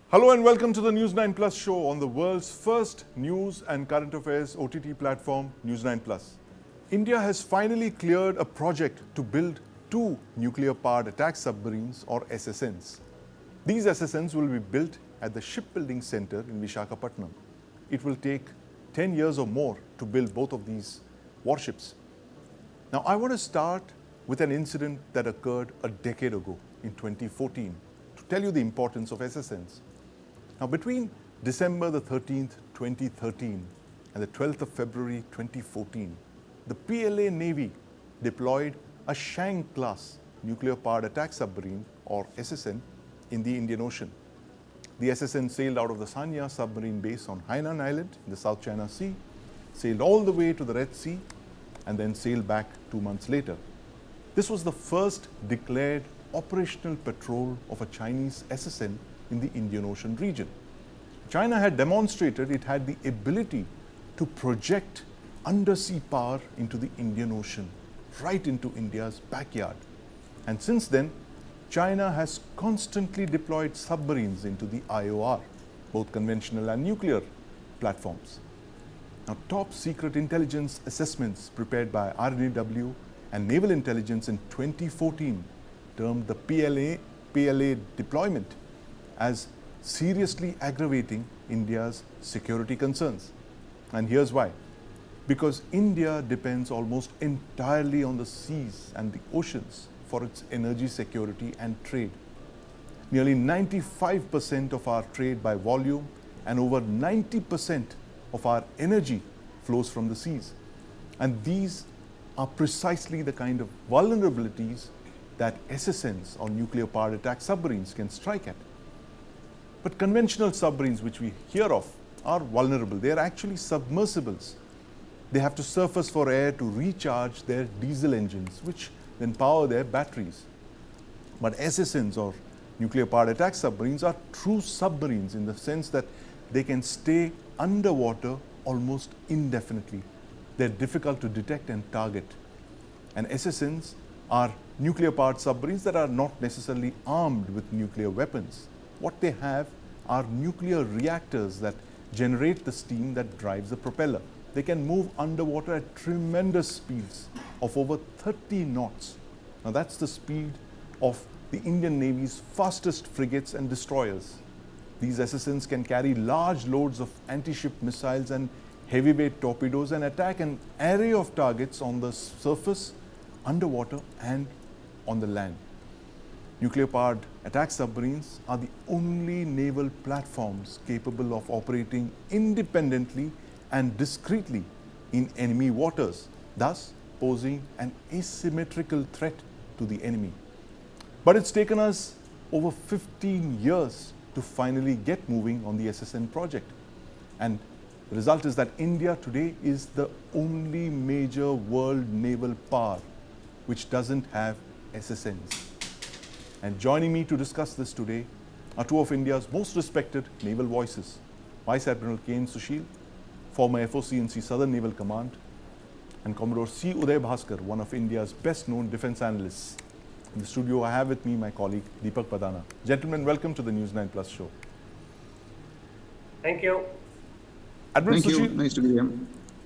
Hello and welcome to the News9 Plus show on the world's first news and current affairs OTT platform, News9 Plus. India has finally cleared a project to build two nuclear-powered attack submarines or SSNs. These SSNs will be built at the Shipbuilding Center in Visakhapatnam. It will take 10 years or more to build both of these warships. Now, I want to start with an incident that occurred a decade ago in 2014 to tell you the importance of SSNs. Now, between December the 13th, 2013 and the 12th of February 2014, the PLA Navy deployed a Shank-class nuclear-powered attack submarine or SSN in the Indian Ocean. The SSN sailed out of the Sanya submarine base on Hainan Island in the South China Sea, sailed all the way to the Red Sea, and then sailed back 2 months later. This was the first declared operational patrol of a Chinese SSN in the Indian Ocean region. China had demonstrated it had the ability to project undersea power into the Indian Ocean, right into India's backyard. And since then, China has constantly deployed submarines into the IOR, both conventional and nuclear platforms. Now, top secret intelligence assessments prepared by RNAW and Naval Intelligence in 2014 termed the PLA deployment as seriously aggravating India's security concerns. And here's why. Because India depends almost entirely on the seas and the oceans for its energy security and trade. Nearly 95% of our trade by volume and over 90% of our energy flows from the seas. And these are precisely the kind of vulnerabilities that SSNs or nuclear-powered attack submarines can strike at. But conventional submarines, which we hear of, are vulnerable. They are actually submersibles. They have to surface for air to recharge their diesel engines, which then power their batteries. But SSNs or nuclear-powered attack submarines are true submarines in the sense that they can stay underwater almost indefinitely. They're difficult to detect and target. And SSNs are nuclear-powered submarines that are not necessarily armed with nuclear weapons. What they have are nuclear reactors that generate the steam that drives the propeller. They can move underwater at tremendous speeds of over 30 knots. Now, that's the speed of the Indian Navy's fastest frigates and destroyers. These SSNs can carry large loads of anti-ship missiles and heavyweight torpedoes and attack an array of targets on the surface, underwater, and on the land. Nuclear-powered attack submarines are the only naval platforms capable of operating independently and discreetly in enemy waters, thus posing an asymmetrical threat to the enemy. But it's taken us over 15 years to finally get moving on the SSN project. And the result is that India today is the only major world naval power which doesn't have SSNs. And joining me to discuss this today are two of India's most respected naval voices, Vice Admiral K. N. Sushil, former FOC&C Southern Naval Command, and Commodore C. Uday Bhaskar, one of India's best-known defense analysts. In the studio, I have with me my colleague, Deepak Padana. Gentlemen, welcome to the News9 Plus show. Thank you. Admiral Thank Sushil, you. Nice to be here.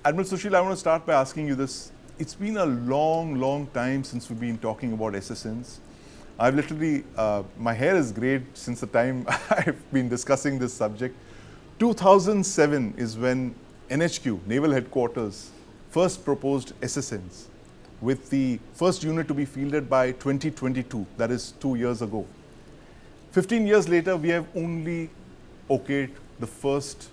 Admiral Sushil, I want to start by asking you this. It's been a long time since we've been talking about SSNs. I've literally, my hair is grayed since the time I've been discussing this subject. 2007 is when NHQ, Naval Headquarters, first proposed SSNs, with the first unit to be fielded by 2022, that is 2 years ago. 15 years later, we have only okayed the first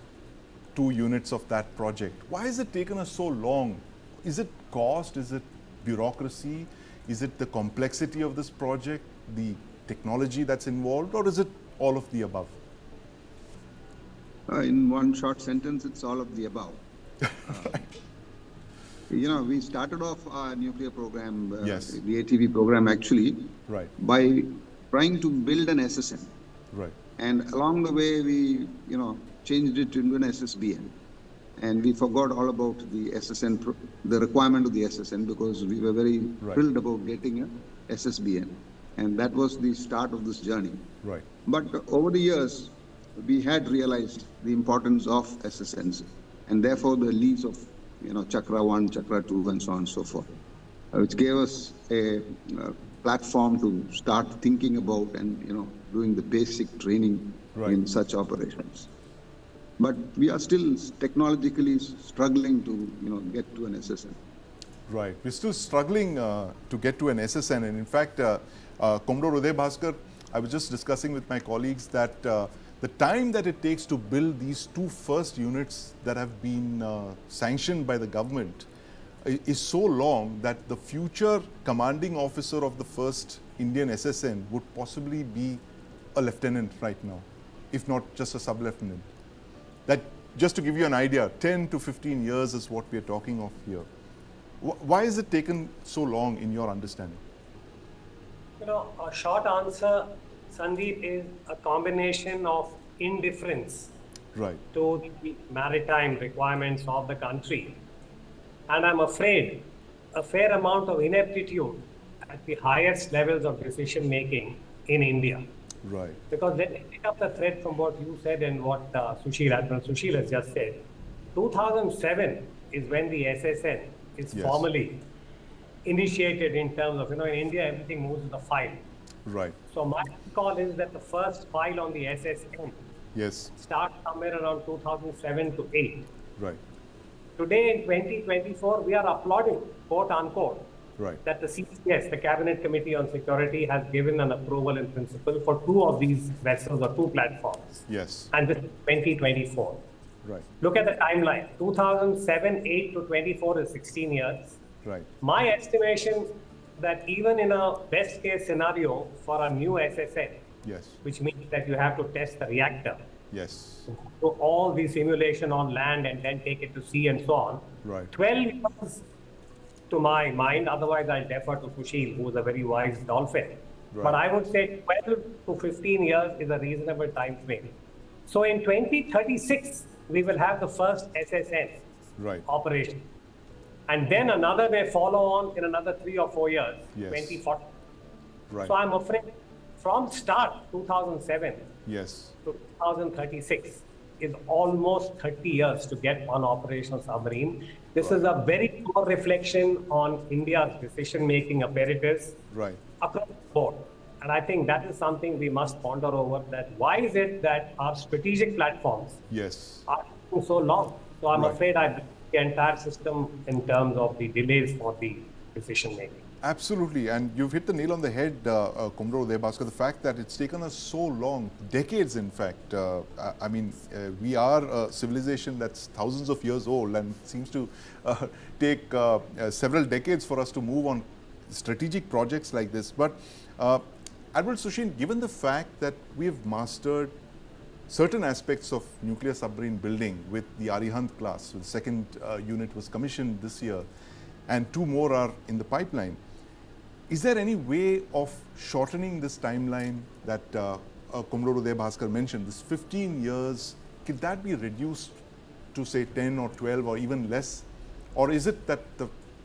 2 units of that project. Why has it taken us so long? Is it cost? Is it bureaucracy? Is it the complexity of this project, the technology that's involved, or is it all of the above? In one short sentence, it's all of the above. We started off our nuclear program, Yes. the ATV program actually, Right. by trying to build an SSN. Right. And along the way, we, changed it into an SSBN. And we forgot all about the SSN, the requirement of the SSN, because we were very thrilled about getting a SSBN. And that was the start of this journey. Right. But over the years, we had realized the importance of SSNs, and therefore the leads of Chakra 1, Chakra 2, and so on and so forth, which gave us a platform to start thinking about and doing the basic training in such operations. But we are still technologically struggling to get to an SSN. Right. We're still struggling to get to an SSN. And in fact, Commodore Uday Bhaskar, I was just discussing with my colleagues that the time that it takes to build these two first units that have been sanctioned by the government is so long that the future commanding officer of the first Indian SSN would possibly be a lieutenant right now, if not just a sub-lieutenant. That, just to give you an idea, 10 to 15 years is what we're talking of here. Why has it taken so long in your understanding? A short answer, Sandeep, is a combination of indifference to the maritime requirements of the country. And I'm afraid a fair amount of ineptitude at the highest levels of decision making in India. Right. Because let me pick up the thread from what you said and what Admiral Sushil has just said. 2007 is when the SSN is formally initiated in terms of, in India, everything moves with a file. Right. So my call is that the first file on the SSN starts somewhere around 2007 to 8. Right. Today in 2024, we are applauding, quote unquote, that the CCS, the Cabinet Committee on Security, has given an approval in principle for two of these vessels or two platforms. Yes. And this is 2024. Right. Look at the timeline. 2007, 8 to 24 is 16 years. Right. My estimation that even in a best case scenario for a new SSN, which means that you have to test the reactor, do all the simulation on land and then take it to sea and so on. 12 years to my mind, otherwise I'll defer to Sushil, who is a very wise dolphin. But I would say 12 to 15 years is a reasonable time frame. So in 2036, we will have the first SSN operation. And then another may follow on in another 3 or 4 years, 2040. So I'm afraid from start 2007 to 2036 is almost 30 years to get one operational submarine. This is a very poor reflection on India's decision-making apparatus across the board. And I think that is something we must ponder over, that why is it that our strategic platforms are taking so long? So I'm afraid I blame the entire system in terms of the delays for the decision-making. Absolutely, and you've hit the nail on the head, Commodore Uday Bhaskar, the fact that it's taken us so long, decades in fact. We are a civilization that's thousands of years old and seems to take several decades for us to move on strategic projects like this. But Admiral Sushil, given the fact that we've mastered certain aspects of nuclear submarine building with the Arihant class, the second unit was commissioned this year, and 2 more are in the pipeline. Is there any way of shortening this timeline that Commodore Uday Bhaskar mentioned, this 15 years, could that be reduced to say 10 or 12 or even less? Or is it that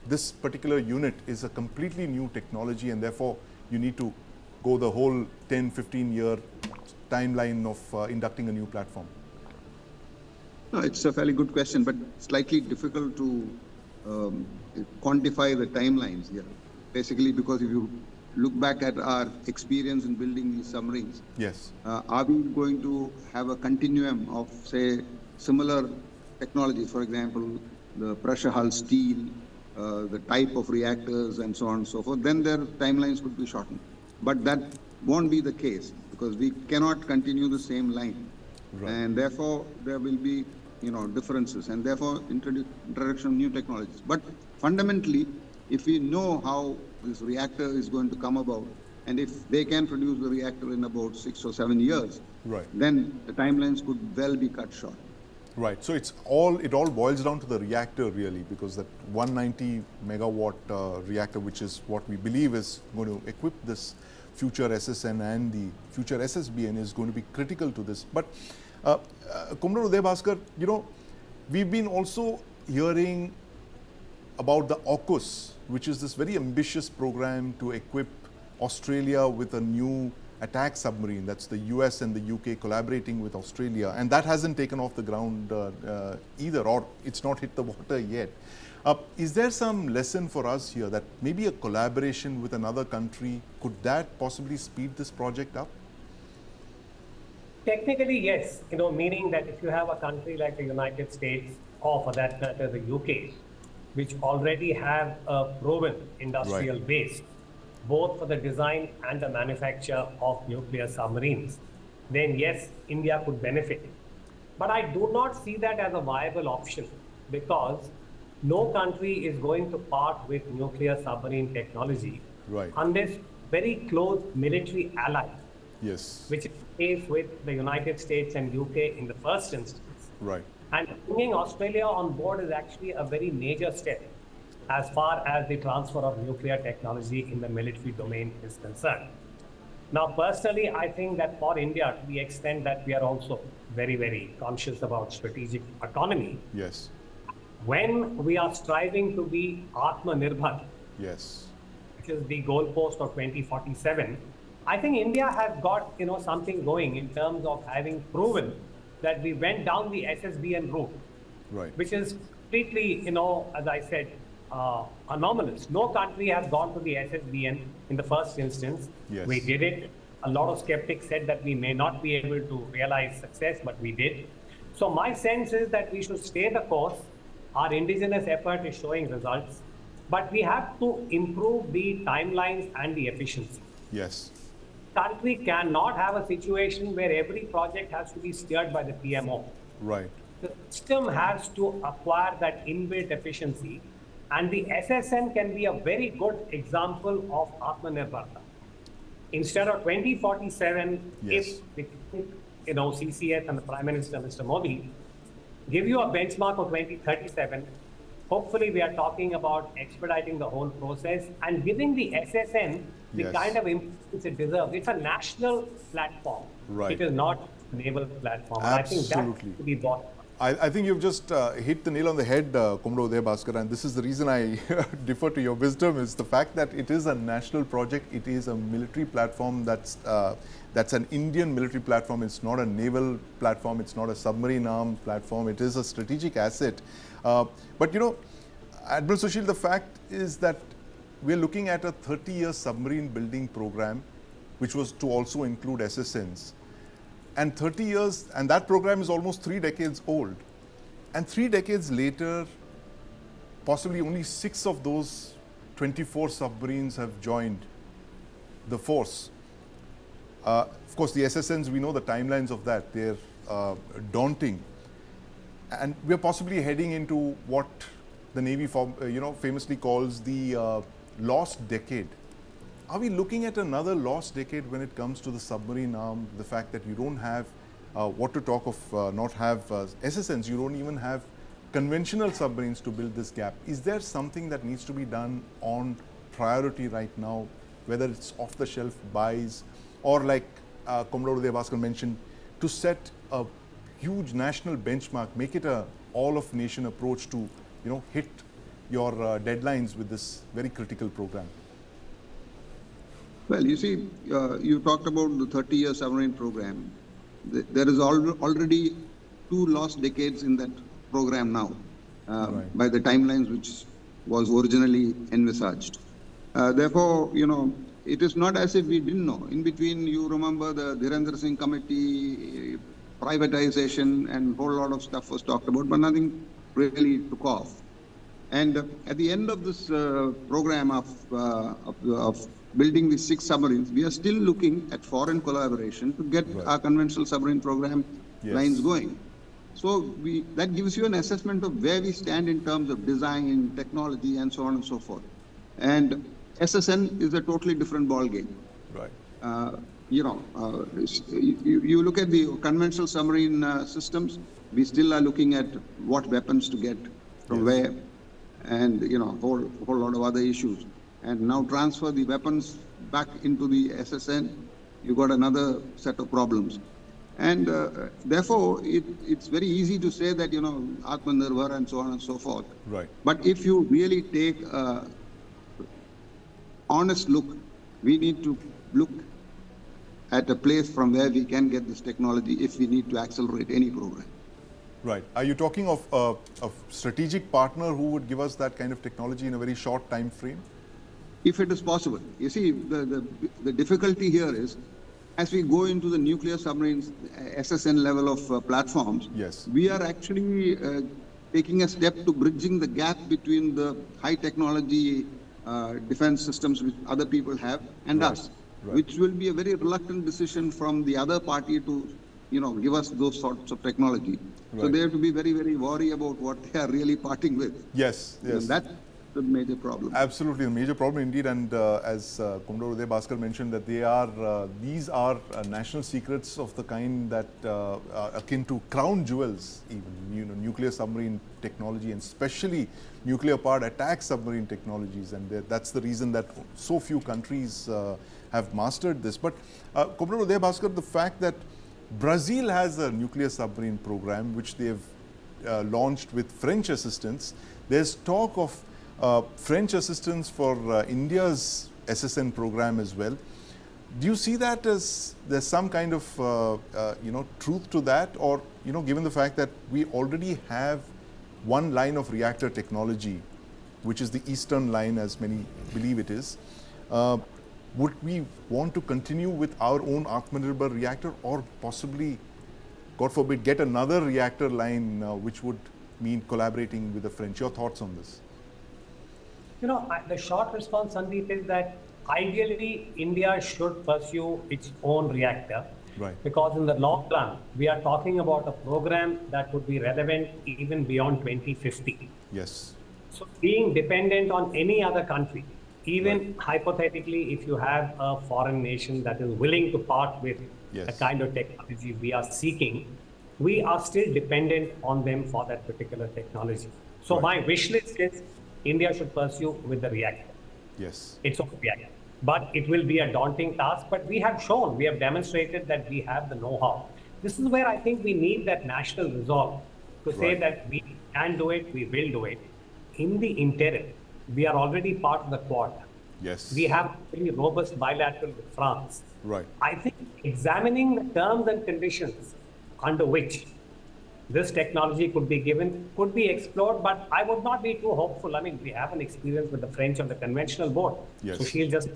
this particular unit is a completely new technology and therefore you need to go the whole 10, 15 year timeline of inducting a new platform? No, it's a fairly good question, but slightly difficult to quantify the timelines here. Basically, because if you look back at our experience in building these submarines, are we going to have a continuum of, say, similar technologies, for example, the pressure hull steel, the type of reactors and so on and so forth, then their timelines could be shortened. But that won't be the case because we cannot continue the same line. And therefore, there will be differences and therefore introduction of new technologies. But fundamentally, if we know how this reactor is going to come about, and if they can produce the reactor in about 6 or 7 years, then the timelines could well be cut short. Right. So it all boils down to the reactor really, because that 190 megawatt reactor, which is what we believe is going to equip this future SSN and the future SSBN, is going to be critical to this. But Commodore Uday Bhaskar, we've been also hearing about the AUKUS, which is this very ambitious program to equip Australia with a new attack submarine. That's the US and the UK collaborating with Australia, and that hasn't taken off the ground either, or it's not hit the water yet. Is there some lesson for us here that maybe a collaboration with another country, could that possibly speed this project up? Technically, yes. Meaning that if you have a country like the United States, or for that matter, the UK, which already have a proven industrial base, both for the design and the manufacture of nuclear submarines, then yes, India could benefit. But I do not see that as a viable option, because no country is going to part with nuclear submarine technology unless very close military ally, which is the case with the United States and UK in the first instance. And bringing Australia on board is actually a very major step as far as the transfer of nuclear technology in the military domain is concerned. Now, personally, I think that for India, to the extent that we are also very, very conscious about strategic autonomy, when we are striving to be Atmanirbhar, which is the goalpost of 2047, I think India has got something going in terms of having proven that we went down the SSBN route, which is completely, as I said, anomalous. No country has gone to the SSBN in the first instance. We did it. A lot of skeptics said that we may not be able to realize success, but we did. So my sense is that we should stay the course. Our indigenous effort is showing results, but we have to improve the timelines and the efficiency. Country cannot have a situation where every project has to be steered by the PMO. The system has to acquire that inbuilt efficiency, and the SSN can be a very good example of Atmanirbharta. Instead of 2047, if CCS and the Prime Minister, Mr. Modi, give you a benchmark of 2037, hopefully we are talking about expediting the whole process and giving the SSN the kind of importance it deserves. It's a national platform. It is not a naval platform. And I think that has to be bought. I think you've just hit the nail on the head, Commodore Uday Bhaskar, and this is the reason I defer to your wisdom, is the fact that it is a national project. It is a military platform that's an Indian military platform. It's not a naval platform. It's not a submarine arm platform. It is a strategic asset. But Admiral Sushil, the fact is that we're looking at a 30-year submarine building program, which was to also include SSNs. And 30 years, and that program is almost 3 decades old. And 3 decades later, possibly only 6 of those 24 submarines have joined the force. Of course, the SSNs, we know the timelines of that. They're daunting. And we're possibly heading into what the Navy famously calls the lost decade. Are we looking at another lost decade when it comes to the submarine arm? The fact that you don't have, what to talk of not have SSNs, you don't even have conventional submarines to build this gap. Is there something that needs to be done on priority right now, whether it's off-the-shelf buys or like Commodore Uday Bhaskar mentioned, to set a huge national benchmark, make it a all-of-nation approach to hit your deadlines with this very critical program? Well, you see, you talked about the 30-year submarine program. There is already 2 lost decades in that program now, by the timelines which was originally envisaged. Therefore, it is not as if we didn't know. In between, you remember the Dhirendra Singh committee, privatization, and a whole lot of stuff was talked about, but nothing really took off. And at the end of this program of building these 6 submarines, we are still looking at foreign collaboration to get our conventional submarine program lines going. So that gives you an assessment of where we stand in terms of design, technology, and so on and so forth. And SSN is a totally different ballgame. You look at the conventional submarine systems, we still are looking at what weapons to get from where, and a whole lot of other issues. And now transfer the weapons back into the SSN, you got another set of problems. And therefore, it's very easy to say that, Atmanirbhar and so on and so forth. But if you really take an honest look, we need to look at a place from where we can get this technology if we need to accelerate any program. Right. Are you talking of a strategic partner who would give us that kind of technology in a very short time frame? If it is possible. You see, the difficulty here is, as we go into the nuclear submarines, SSN level of platforms, yes, we are actually taking a step to bridging the gap between the high technology defense systems which other people have and right, us, right, which will be a very reluctant decision from the other party to, give us those sorts of technology. Right. So they have to be very, very worried about what they are really parting with. Yes, yes. And that's the major problem. Absolutely, the major problem indeed. And as Commodore Uday Bhaskar mentioned, that these are national secrets of the kind that are akin to crown jewels, even nuclear submarine technology, and especially nuclear-powered attack submarine technologies. And that's the reason that so few countries have mastered this. But Commodore Uday Bhaskar, the fact that Brazil has a nuclear submarine program which they have launched with French assistance. There's talk of French assistance for India's SSN program as well. Do you see that as there's some kind of truth to that, or given the fact that we already have one line of reactor technology, which is the Eastern line, as many believe it is, would we want to continue with our own Atmanirbhar reactor, or possibly, God forbid, get another reactor line which would mean collaborating with the French? Your thoughts on this? The short response, Sandeep, is that ideally India should pursue its own reactor. Right. Because in the long run, we are talking about a program that would be relevant even beyond 2050. Yes. So being dependent on any other country, even right, hypothetically, if you have a foreign nation that is willing to part with yes, the kind of technology we are seeking, we are still dependent on them for that particular technology. So right, my wish list is India should pursue with the reactor. Yes. It's a reactor. But it will be a daunting task. But we have demonstrated that we have the know-how. This is where I think we need that national resolve to say right, that we can do it, we will do it. In the interim, we are already part of the Quad. Yes. We have a very robust bilateral with France. Right. I think examining the terms and conditions under which this technology could be given, could be explored, but I would not be too hopeful. I mean, we have an experience with the French on the conventional board. Yes. So she'll just...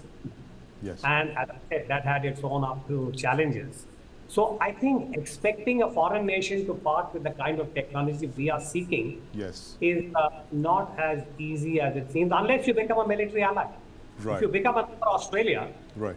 Yes. And as I said, that had its own up to challenges. So I think expecting a foreign nation to part with the kind of technology we are seeking, yes, is not as easy as it seems, unless you become a military ally. Right. If you become another Australia, right,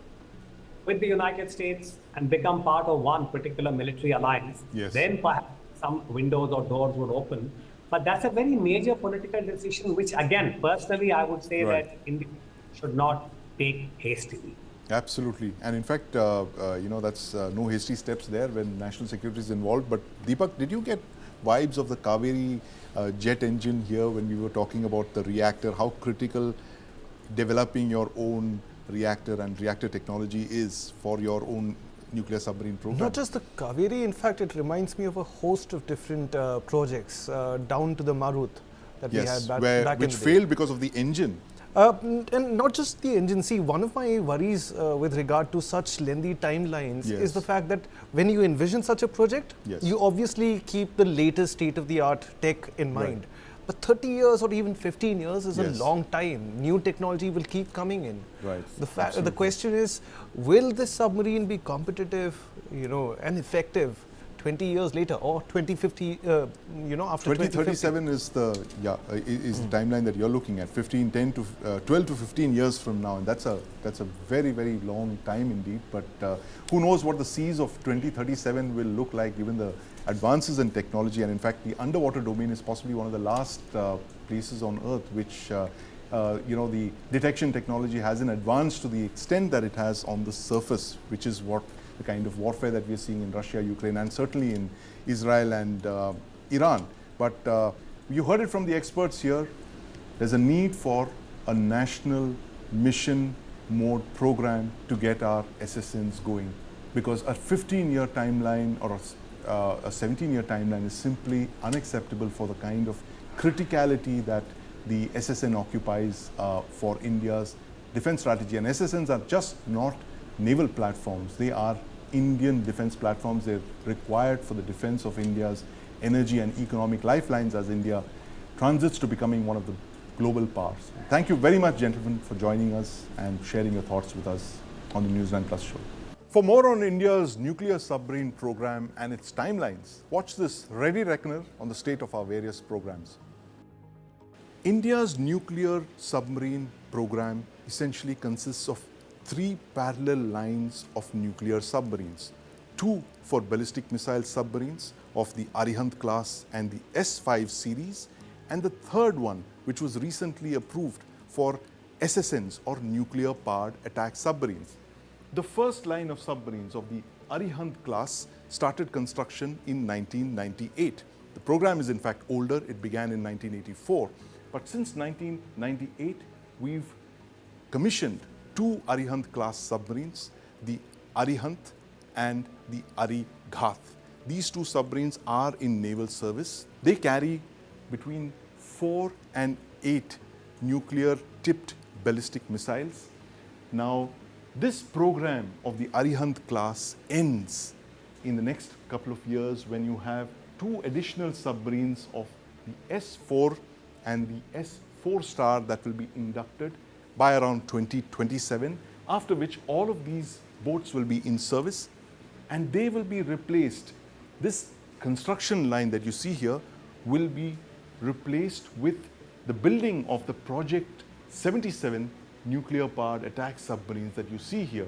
with the United States and become part of one particular military alliance, yes, then perhaps some windows or doors would open. But that's a very major political decision, which again, personally, I would say right, that India should not take hastily. Absolutely. And in fact, that's no hasty steps there when national security is involved. But Deepak, did you get vibes of the Kaveri jet engine here when we were talking about the reactor, how critical developing your own reactor and reactor technology is for your own nuclear submarine program? Not just the Kaveri, in fact, it reminds me of a host of different projects down to the Marut that yes, we had back which in the failed day. because of the engine. And not just the engine. See, one of my worries with regard to such lengthy timelines yes, is the fact that when you envision such a project, yes, you obviously keep the latest state-of-the-art tech in mind. Right. But 30 years or even 15 years is yes, a long time. New technology will keep coming in. Right. The question is, will this submarine be competitive, and effective 20 years later, or 2050, after 2037 is the timeline that you're looking at. 12 to 15 years from now, and that's a very, very long time indeed. But who knows what the seas of 2037 will look like, given the advances in technology. And in fact, the underwater domain is possibly one of the last places on Earth which the detection technology hasn't advanced to the extent that it has on the surface, which is what the kind of warfare that we're seeing in Russia, Ukraine, and certainly in Israel and Iran. But you heard it from the experts here. There's a need for a national mission mode program to get our SSNs going, because a 15-year timeline or a 17-year timeline is simply unacceptable for the kind of criticality that the SSN occupies for India's defense strategy. And SSNs are just not naval platforms. They are Indian defense platforms. They're required for the defense of India's energy and economic lifelines as India transits to becoming one of the global powers. Thank you very much, gentlemen, for joining us and sharing your thoughts with us on the News9 Plus show. For more on India's nuclear submarine program and its timelines, watch this Ready Reckoner on the state of our various programs. India's nuclear submarine program essentially consists of 3 parallel lines of nuclear submarines. 2 for ballistic missile submarines of the Arihant class and the S5 series, and the third one, which was recently approved for SSNs or nuclear powered attack submarines. The first line of submarines of the Arihant class started construction in 1998. The program is in fact older, it began in 1984. But since 1998, we've commissioned 2 Arihant class submarines, the Arihant and the Arighat. These 2 submarines are in naval service. They carry between 4 and 8 nuclear tipped ballistic missiles. Now, this program of the Arihant class ends in the next couple of years when you have 2 additional submarines of the S4 and the S4 star that will be inducted by around 2027, after which all of these boats will be in service and they will be replaced. This construction line that you see here will be replaced with the building of the Project 77 nuclear powered attack submarines that you see here.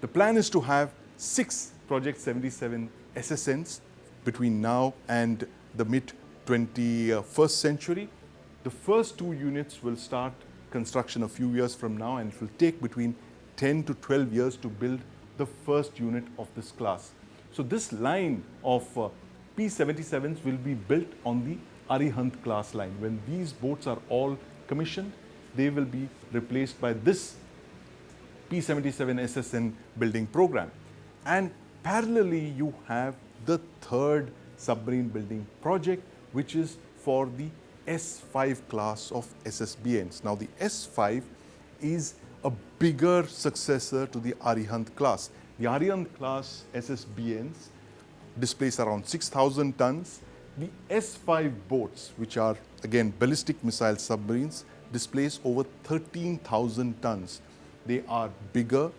The plan is to have 6 Project 77 SSNs between now and the mid-21st century. The first 2 units will start construction a few years from now, and it will take between 10 to 12 years to build the first unit of this class. So this line of P-77s will be built on the Arihant class line. When these boats are all commissioned, they will be replaced by this P-77 SSN building program. And parallelly, you have the third submarine building project, which is for the S5 class of SSBNs. Now, the S5 is a bigger successor to the Arihant class. The Arihant class SSBNs displace around 6,000 tons. The S5 boats, which are again ballistic missile submarines, displace over 13,000 tons. They are bigger,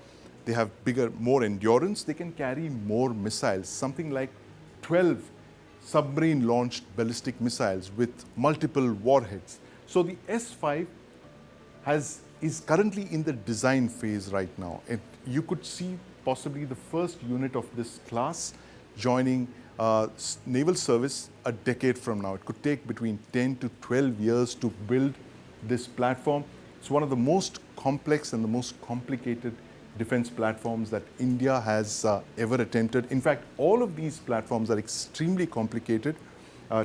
they have more endurance, they can carry more missiles, something like 12 submarine launched ballistic missiles with multiple warheads. So the S5 is currently in the design phase right now. You could see possibly the first unit of this class joining naval service a decade from now. It could take between 10 to 12 years to build this platform. It's one of the most complex and the most complicated defense platforms that India has ever attempted. In fact, all of these platforms are extremely complicated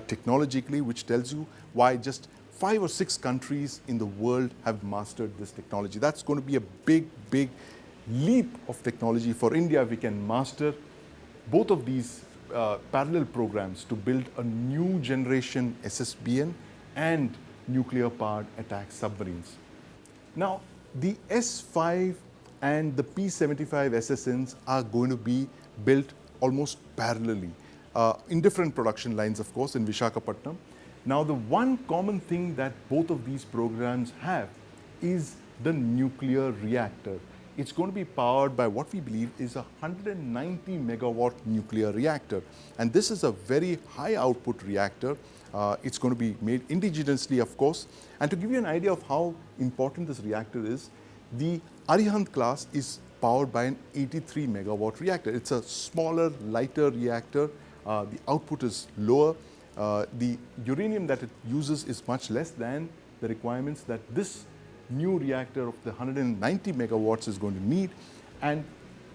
technologically, which tells you why just 5 or 6 countries in the world have mastered this technology. That's going to be a big, big leap of technology for India if we can master both of these parallel programs to build a new generation SSBN and nuclear-powered attack submarines. Now, the S5 and the P-75 SSNs are going to be built almost parallelly in different production lines, of course, in Visakhapatnam. Now, the one common thing that both of these programs have is the nuclear reactor. It's going to be powered by what we believe is a 190 megawatt nuclear reactor. And this is a very high output reactor. It's going to be made indigenously, of course. And to give you an idea of how important this reactor is, the Arihant class is powered by an 83 megawatt reactor. It's a smaller, lighter reactor. The output is lower. The uranium that it uses is much less than the requirements that this new reactor of the 190 megawatts is going to need. And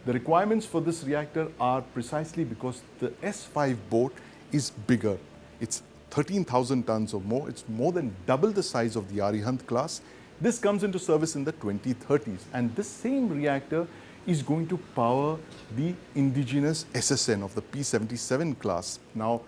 the requirements for this reactor are precisely because the S5 boat is bigger. It's 13,000 tons or more. It's more than double the size of the Arihant class. This comes into service in the 2030s. And this same reactor is going to power the indigenous SSN of the P-77 class. Now,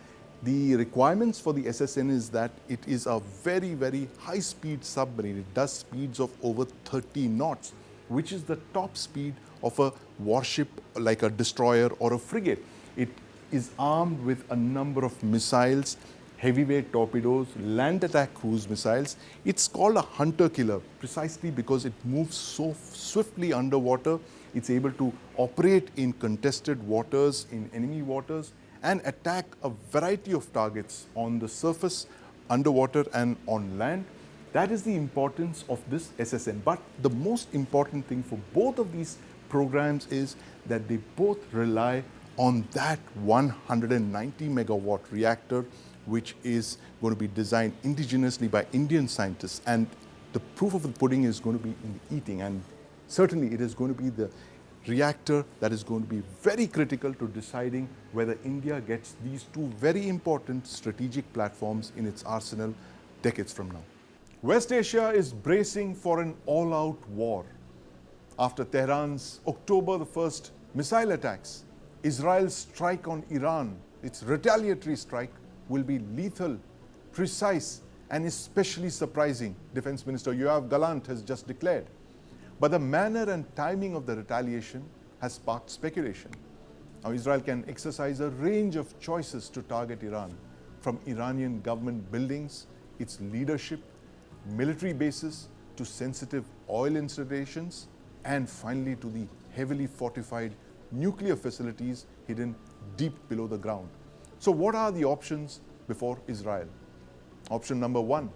the requirements for the SSN is that it is a very, very high-speed submarine. It does speeds of over 30 knots. which is the top speed of a warship like a destroyer or a frigate. It is armed with a number of missiles, heavyweight torpedoes, land attack cruise missiles. It's called a hunter killer precisely because it moves so swiftly underwater. It's able to operate in contested waters, in enemy waters, and attack a variety of targets on the surface, underwater, and on land. That is the importance of this SSN. But the most important thing for both of these programs is that they both rely on that 190 megawatt reactor, which is going to be designed indigenously by Indian scientists. And the proof of the pudding is going to be in the eating. And certainly it is going to be the reactor that is going to be very critical to deciding whether India gets these two very important strategic platforms in its arsenal decades from now. West Asia is bracing for an all-out war. After Tehran's October the 1st missile attacks, Israel's strike on Iran, its retaliatory strike, will be lethal, precise, and especially surprising, Defense Minister Yoav Gallant has just declared. But the manner and timing of the retaliation has sparked speculation. Now, Israel can exercise a range of choices to target Iran, from Iranian government buildings, its leadership, military bases, to sensitive oil installations, and finally to the heavily fortified nuclear facilities hidden deep below the ground. So what are the options before Israel? Option number one,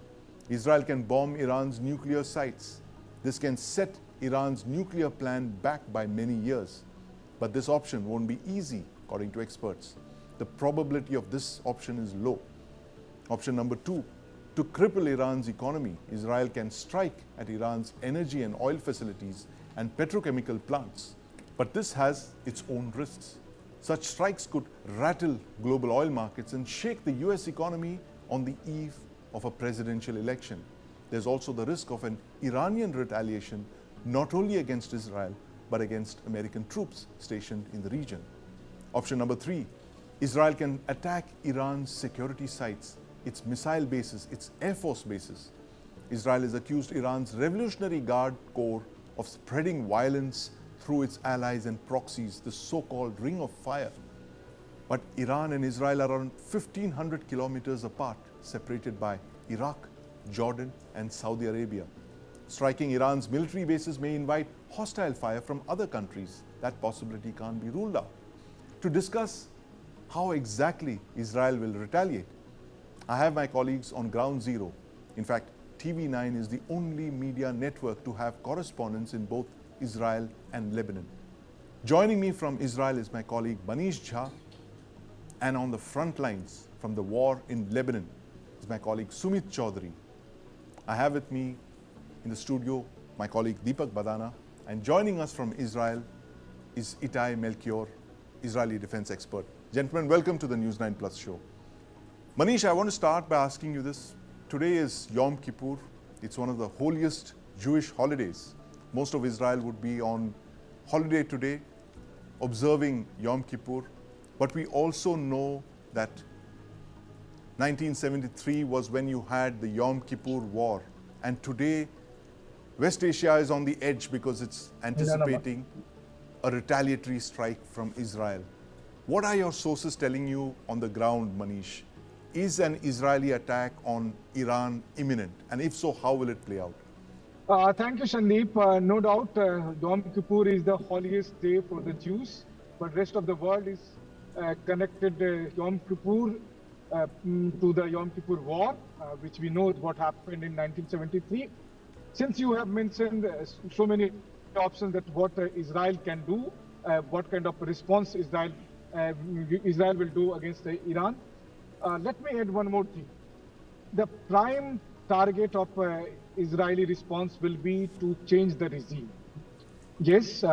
Israel can bomb Iran's nuclear sites. This can set Iran's nuclear plan back by many years. But this option won't be easy, according to experts. The probability of this option is low. Option number two, to cripple Iran's economy, Israel can strike at Iran's energy and oil facilities and petrochemical plants. But this has its own risks. Such strikes could rattle global oil markets and shake the US economy on the eve of a presidential election. There's also the risk of an Iranian retaliation, not only against Israel, but against American troops stationed in the region. Option number three, Israel can attack Iran's security sites, its missile bases, its air force bases. Israel has accused Iran's Revolutionary Guard Corps of spreading violence through its allies and proxies, the so-called Ring of Fire. But Iran and Israel are around 1,500 kilometers apart, separated by Iraq, Jordan, and Saudi Arabia. Striking Iran's military bases may invite hostile fire from other countries. That possibility can't be ruled out. To discuss how exactly Israel will retaliate, I have my colleagues on Ground Zero. In fact, TV9 is the only media network to have correspondents in both Israel and Lebanon. Joining me from Israel is my colleague Manish Jha, and on the front lines from the war in Lebanon is my colleague Sumit Chaudhary. I have with me in the studio my colleague Deepak Badana, and joining us from Israel is Itai Melchior, Israeli defense expert. Gentlemen, welcome to the News9 Plus show. Manish, I want to start by asking you this. Today is Yom Kippur. It's one of the holiest Jewish holidays. Most of Israel would be on holiday today, observing Yom Kippur. But we also know that 1973 was when you had the Yom Kippur War. And today, West Asia is on the edge because it's anticipating a retaliatory strike from Israel. What are your sources telling you on the ground, Manish? Is an Israeli attack on Iran imminent? And if so, how will it play out? Thank you, Sandeep. No doubt, Yom Kippur is the holiest day for the Jews, but rest of the world is connected Yom Kippur to the Yom Kippur War, which we know what happened in 1973. Since you have mentioned so many options that what Israel can do, what kind of response Israel will do against Iran, let me add one more thing. The prime target of Israeli response will be to change the regime. Yes,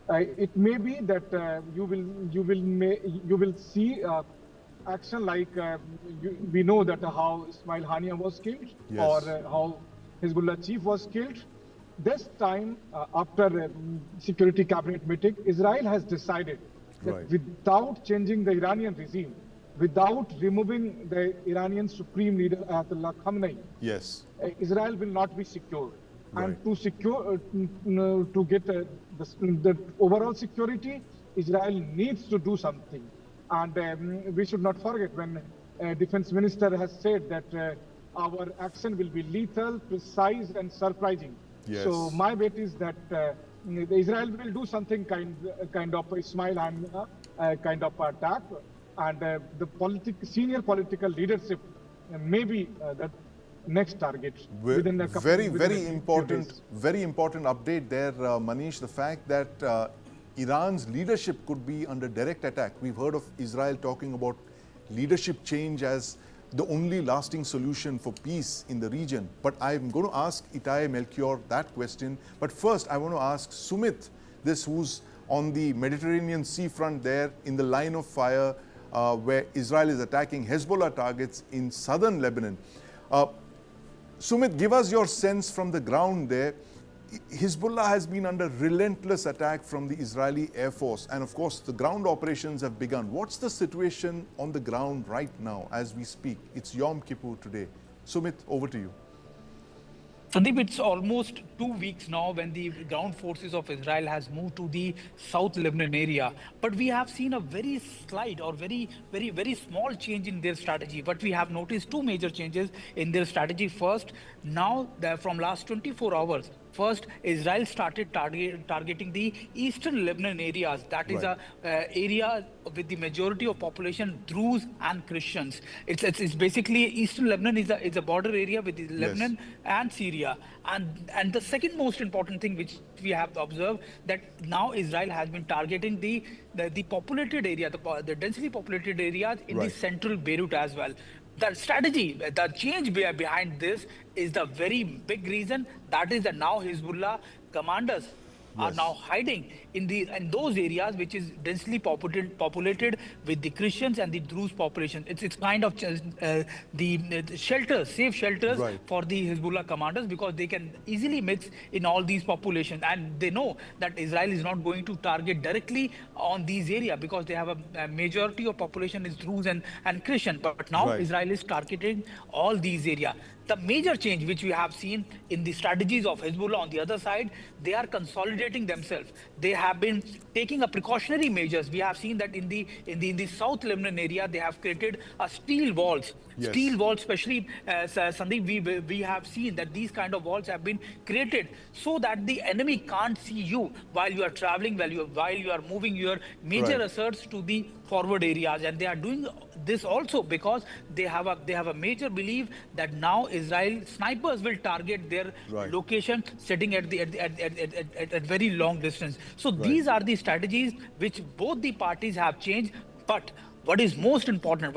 it may be that you will see action like we know that how Ismail Hania was killed, yes, or how Hezbollah chief was killed. This time, after Security Cabinet meeting, Israel has decided that without changing the Iranian regime, without removing the Iranian Supreme Leader Ayatollah Khamenei, yes, Israel will not be secure. And to secure, to get the overall security, Israel needs to do something. And we should not forget when Defense Minister has said that our action will be lethal, precise, and surprising. Yes. So my bet is that Israel will do something kind of Ismail and kind of attack, and the senior political leadership may be the next target within a couple, very important update there, Manish. The fact that Iran's leadership could be under direct attack. We've heard of Israel talking about leadership change as the only lasting solution for peace in the region. But I'm going to ask Itai Melchior that question. But first, I want to ask Sumit, who's on the Mediterranean seafront there in the line of fire where Israel is attacking Hezbollah targets in southern Lebanon. Sumit, give us your sense from the ground there. Hezbollah has been under relentless attack from the Israeli Air Force, and of course the ground operations have begun. What's the situation on the ground right now as we speak? It's Yom Kippur today. Sumit, over to you. Sandeep, it's almost 2 weeks now when the ground forces of Israel has moved to the South Lebanon area. But we have seen a very slight or very small change in their strategy. But we have noticed two major changes in their strategy. First, now from last 24 hours, first, Israel started targeting the eastern Lebanon areas. That is a area with the majority of population Druze and Christians. It's basically eastern Lebanon is a border area with Lebanon and Syria. And the second most important thing which we have observed, that now Israel has been targeting the populated area, the densely populated areas in the central Beirut as well. The strategy, the change behind this is the very big reason. That is that now Hezbollah commanders are now hiding in those areas which is densely populated with the Christians and the Druze population. It's kind of the shelters, safe shelters for the Hezbollah commanders, because they can easily mix in all these populations, and they know that Israel is not going to target directly on these areas because they have a majority of population is Druze and Christian. But now Israel is targeting all these areas. The major change which we have seen in the strategies of Hezbollah on the other side, they are consolidating themselves. They have been taking a precautionary measures. We have seen that in the South Lebanon area, they have created steel walls. Steel walls, especially Sandeep, we have seen that these kind of walls have been created so that the enemy can't see you while you are traveling, while you are moving your major asserts to the forward areas. And they are doing this also because they have a major belief that now Israel snipers will target their location sitting at very long distance. So these are the strategies which both the parties have changed. But what is most important,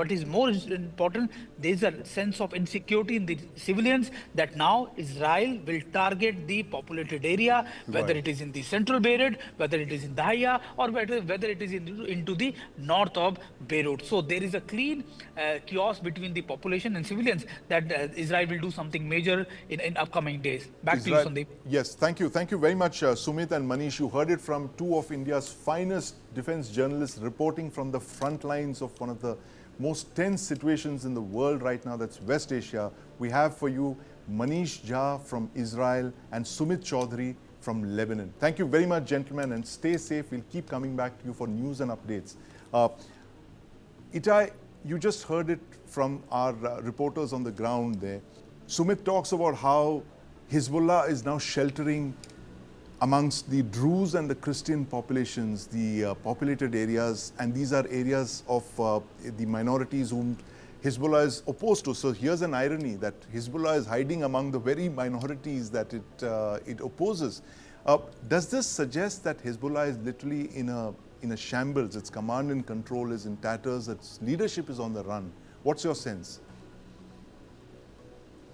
there is a sense of insecurity in the civilians that now Israel will target the populated area, whether it is in the central Beirut, whether it is in Dahya, or whether it is into the north of Beirut. So there is a clean chaos between the population and civilians that Israel will do something major in upcoming days. Back to you, Sandeep. Yes, thank you. Thank you very much, Sumit and Manish. You heard it from two of India's finest defense journalists reporting from the front lines of one of the most tense situations in the world right now, that's West Asia. We have for you Manish Jha from Israel and Sumit Chaudhary from Lebanon. Thank you very much, gentlemen, and stay safe. We'll keep coming back to you for news and updates. Itai, you just heard it from our reporters on the ground there. Sumit talks about how Hezbollah is now sheltering amongst the Druze and the Christian populations, the populated areas, and these are areas of the minorities whom Hezbollah is opposed to. So here's an irony that Hezbollah is hiding among the very minorities that it opposes. Does this suggest that Hezbollah is literally in a shambles? Its command and control is in tatters, its leadership is on the run. What's your sense?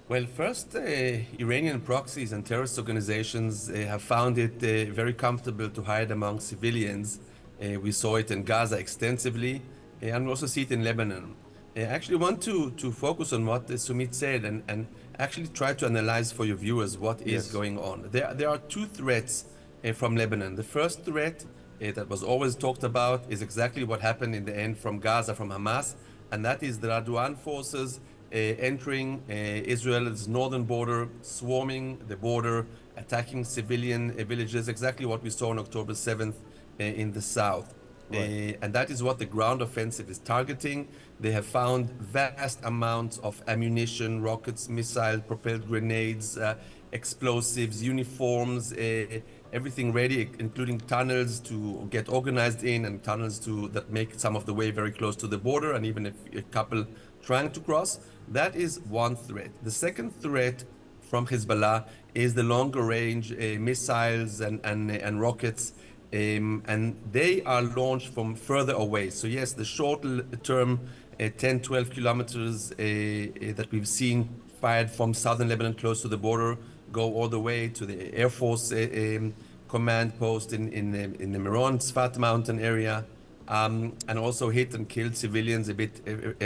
Well, first, Iranian proxies and terrorist organizations have found it very comfortable to hide among civilians. We saw it in Gaza extensively, and we also see it in Lebanon. I actually want to focus on what Sumit said and actually try to analyze for your viewers what is going on. There are two threats from Lebanon. The first threat that was always talked about is exactly what happened in the end from Gaza, from Hamas, and that is the Radwan forces entering Israel's northern border, swarming the border attacking civilian villages, exactly what we saw on October 7th in the south. Right. And that is what the ground offensive is targeting. They have found vast amounts of ammunition, rockets, missiles, propelled grenades, explosives, uniforms, everything ready, including tunnels to get organized in and tunnels that make some of the way very close to the border, and even a couple trying to cross. That is one threat. The second threat from Hezbollah is the longer range missiles and rockets. And they are launched from further away. So yes, the short term 10, 12 kilometers that we've seen fired from southern Lebanon close to the border go all the way to the Air Force command post in the Meron, Tzfat mountain area, and also hit and killed civilians a bit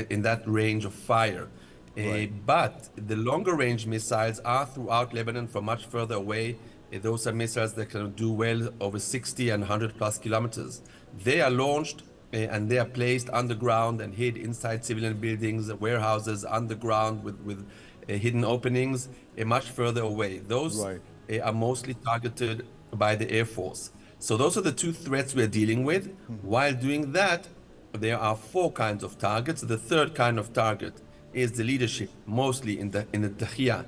in that range of fire. Right. But the longer range missiles are throughout Lebanon from much further away. Those are missiles that can do well over 60 and 100 plus kilometers. They are launched and they are placed underground and hid inside civilian buildings, warehouses, underground with hidden openings much further away. Those are mostly targeted by the Air Force. So those are the two threats we're dealing with. While doing that, there are four kinds of targets. The third kind of target is the leadership, mostly in the Tahrir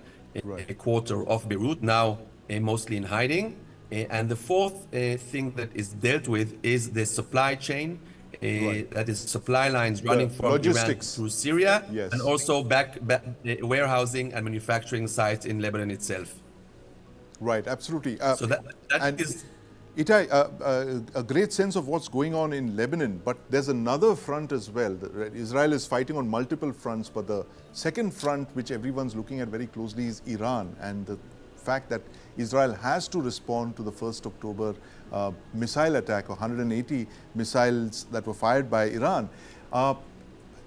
quarter of Beirut, now mostly in hiding. And the fourth thing that is dealt with is the supply chain, that is supply lines running from Iran through Syria, and also back warehousing and manufacturing sites in Lebanon itself. Right, absolutely. So that is... Itai, a great sense of what's going on in Lebanon, but there's another front as well. Israel is fighting on multiple fronts, but the second front, which everyone's looking at very closely, is Iran, and the fact that Israel has to respond to the 1st October missile attack, 180 missiles that were fired by Iran.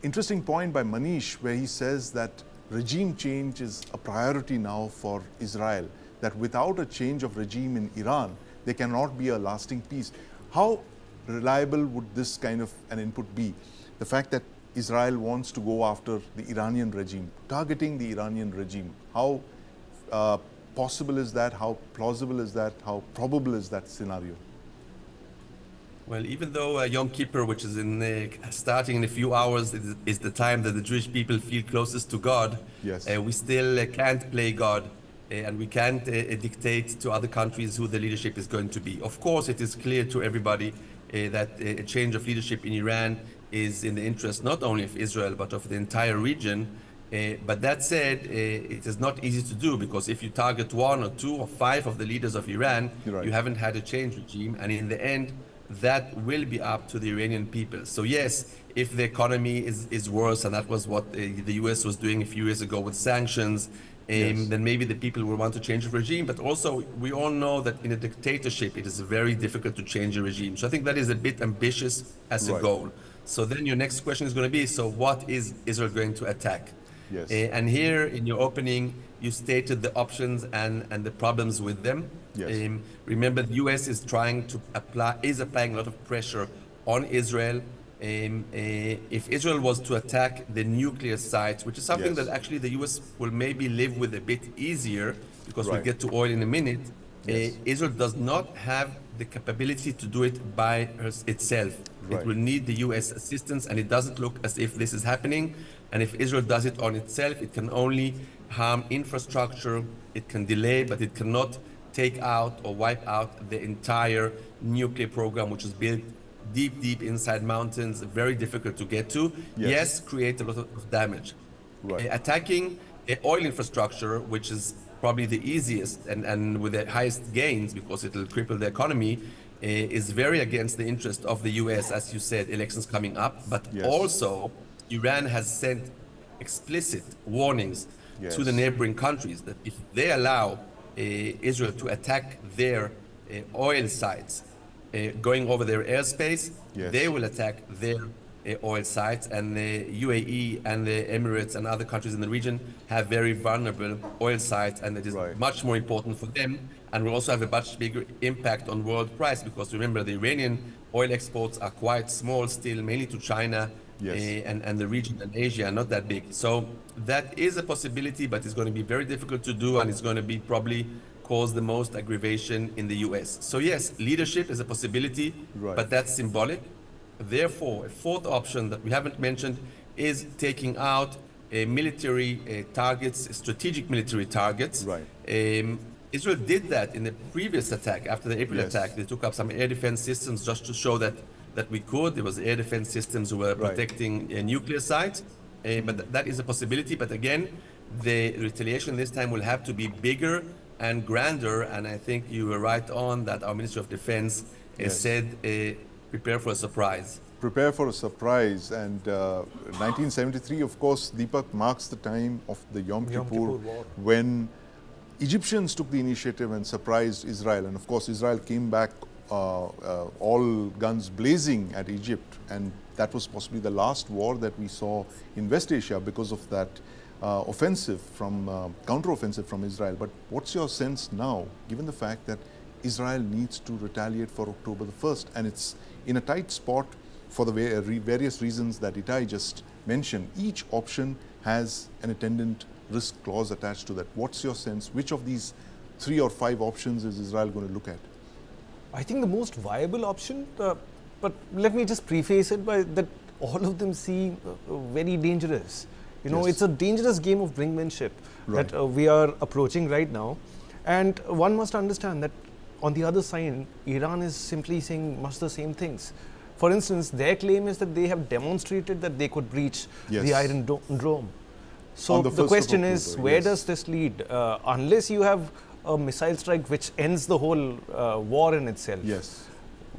Interesting point by Manish, where he says that regime change is a priority now for Israel, that without a change of regime in Iran, there cannot be a lasting peace. How reliable would this kind of an input be? The fact that Israel wants to go after the Iranian regime, targeting the Iranian regime, how possible is that? How plausible is that? How probable is that scenario? Well, even though Yom Kippur, which is starting in a few hours, is the time that the Jewish people feel closest to God, we still can't play God. And we can't dictate to other countries who the leadership is going to be. Of course, it is clear to everybody that a change of leadership in Iran is in the interest not only of Israel, but of the entire region. But that said, it is not easy to do, because if you target 1 or 2 or 5 of the leaders of Iran, you haven't had a change regime. And in the end, that will be up to the Iranian people. So yes, if the economy is worse, and that was what the US was doing a few years ago with sanctions, then maybe the people will want to change the regime. But also, we all know that in a dictatorship, it is very difficult to change a regime. So I think that is a bit ambitious as a goal. So then your next question is going to be, so what is Israel going to attack? And here in your opening, you stated the options and the problems with them. Remember, the US is applying a lot of pressure on Israel. If Israel was to attack the nuclear sites, which is something that actually the US will maybe live with a bit easier, because we'll get to oil in a minute, Israel does not have the capability to do it by itself. It will need the US assistance, and it doesn't look as if this is happening. And if Israel does it on itself, it can only harm infrastructure, it can delay, but it cannot take out or wipe out the entire nuclear program, which is built deep inside mountains, very difficult to get to. Yes, create a lot of damage. Attacking oil infrastructure, which is probably the easiest and with the highest gains, because it will cripple the economy, is very against the interest of the US, as you said, elections coming up. But also, Iran has sent explicit warnings to the neighboring countries that if they allow Israel to attack their oil sites, going over their airspace, they will attack their oil sites, and the UAE and the Emirates and other countries in the region have very vulnerable oil sites, and it is much more important for them, and will also have a much bigger impact on world price, because remember, the Iranian oil exports are quite small still, mainly to China and the region and Asia, not that big. So that is a possibility, but it's going to be very difficult to do, and it's going to be probably cause the most aggravation in the US. So yes, leadership is a possibility, but that's symbolic. Therefore, a fourth option that we haven't mentioned is taking out military targets, strategic military targets. Israel did that in the previous attack. After the April attack, they took up some air defense systems just to show that we could. There was air defense systems who were protecting nuclear sites. But that is a possibility. But again, the retaliation this time will have to be bigger and grander. And I think you were right on that our Ministry of Defense said, prepare for a surprise. Prepare for a surprise. And 1973, of course, Deepak, marks the time of the Yom Kippur War, when Egyptians took the initiative and surprised Israel. And of course, Israel came back all guns blazing at Egypt. And that was possibly the last war that we saw in West Asia because of that counter-offensive from Israel. But what's your sense now, given the fact that Israel needs to retaliate for October the 1st, and it's in a tight spot for the various reasons that Itai just mentioned? Each option has an attendant risk clause attached to that. What's your sense? Which of these 3 or 5 options is Israel going to look at? I think the most viable option, but let me just preface it by that all of them seem very dangerous. You know, it's a dangerous game of brinkmanship that we are approaching right now. And one must understand that on the other side, Iran is simply saying much the same things. For instance, their claim is that they have demonstrated that they could breach the Iron Dome. So the question is, where does this lead? Unless you have a missile strike which ends the whole war in itself.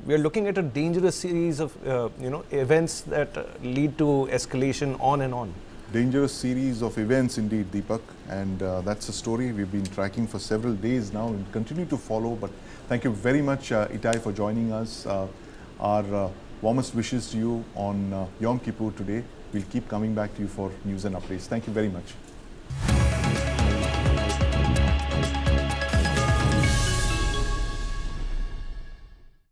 We are looking at a dangerous series of events that lead to escalation on and on. Dangerous series of events indeed, Deepak, and that's a story we've been tracking for several days now and continue to follow. But thank you very much, Itai, for joining us. Our warmest wishes to you on Yom Kippur today. We'll keep coming back to you for news and updates. Thank you very much.